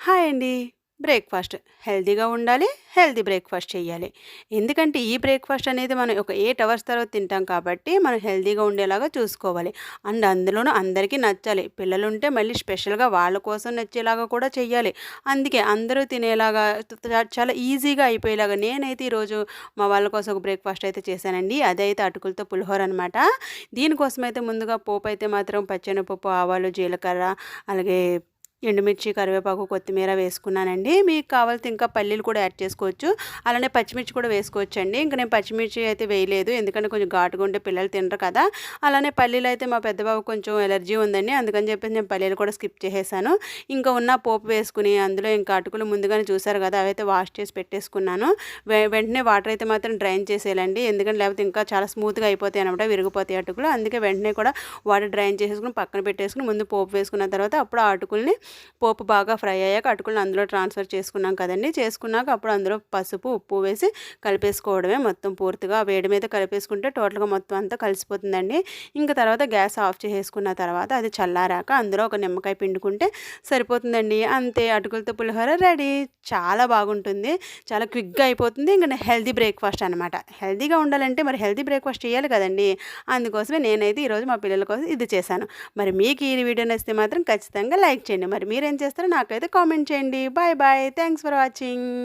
Hi అండి. Breakfast హెల్తీగా ఉండాలి. హెల్తీ బ్రేక్‌ఫాస్ట్ చేయాలి. ఎందుకంటే ఈ బ్రేక్‌ఫాస్ట్ అనేది మనం ఒక 8 అవర్స్ తర్వాత తింటాం కాబట్టి మనం హెల్తీగా ఉండేలాగా చూసుకోవాలి. అండ్ అందులోనూ అందరికీ నచ్చాలి. పిల్లలుంటే మళ్ళీ స్పెషల్‌గా వాళ్ళ కోసం నచ్చేలాగా కూడా చెయ్యాలి. అందుకే అందరూ తినేలాగా చాలా ఈజీగా అయిపోయేలాగా నేనైతే ఈరోజు మా వాళ్ళ కోసం ఒక బ్రేక్‌ఫాస్ట్ అయితే చేశానండి. అదైతే అటుకులతో పులిహోర అనమాట. దీనికోసమైతే ముందుగా పోపైతే మాత్రం పచ్చెనపప్పు, ఆవాలు, జీలకర్ర అలాగే ఎండుమిర్చి, కరివేపాకు, కొత్తిమీర వేసుకున్నానండి. మీకు కావాలితే ఇంకా పల్లీలు కూడా యాడ్ చేసుకోవచ్చు. అలానే పచ్చిమిర్చి కూడా వేసుకోవచ్చండి. ఇంక నేను పచ్చిమిర్చి అయితే వేయలేదు. ఎందుకంటే కొంచెం ఘాటుగా ఉంటే పిల్లలు తినరు కదా! అలానే పల్లీలు అయితే మా పెద్ద బాబుకి కొంచెం ఎలర్జీ ఉందండి. అందుకని చెప్పేసి నేను పల్లీలు కూడా స్కిప్ చేసేసాను. ఇంకా ఉన్న పోపు వేసుకుని అందులో ఇంకా అటుకులు ముందుగానే చూసారు కదా! అవైతే వాష్ చేసి పెట్టేసుకున్నాను. వెంటనే వాటర్ అయితే మాత్రం డ్రైన్ చేసేయాలండి. ఎందుకంటే లేకపోతే ఇంకా చాలా స్మూత్‌గా అయిపోతాయి అనమాట. విరిగిపోతాయి అటుకులు. అందుకే వెంటనే కూడా వాటర్ డ్రైన్ చేసేసుకొని పక్కన పెట్టేసుకొని ముందు పోపు వేసుకున్న తర్వాత అప్పుడు ఆ అటుకుల్ని పోపు బాగా ఫ్రై అయ్యాక అటుకులను అందులో ట్రాన్స్ఫర్ చేసుకున్నాం కదండీ. చేసుకున్నాక అప్పుడు అందులో పసుపు, ఉప్పు వేసి కలిపేసుకోవడమే మొత్తం పూర్తిగా. వేడి మీద కలిపేసుకుంటే టోటల్‌గా మొత్తం అంతా కలిసిపోతుందండి. ఇంక తర్వాత గ్యాస్ ఆఫ్ చేసేసుకున్న తర్వాత అది చల్లారాక అందులో ఒక నిమ్మకాయ పిండుకుంటే సరిపోతుందండి. అంతే అటుకులతో పులిహోర రెడీ. చాలా బాగుంటుంది. చాలా క్విక్‌గా అయిపోతుంది. ఇంక హెల్తీ బ్రేక్‌ఫాస్ట్ అనమాట. హెల్తీగా ఉండాలంటే మరి హెల్తీ బ్రేక్‌ఫాస్ట్ చేయాలి కదండీ. అందుకోసమే నేనైతే ఈరోజు మా పిల్లల కోసం ఇది చేశాను. మరి మీకు ఈ వీడియో నచ్చితే మాత్రం ఖచ్చితంగా లైక్ చేయండి. మరి మీరేం చేస్తారో నాకైతే కామెంట్ చేయండి. Bye bye. Thanks for watching.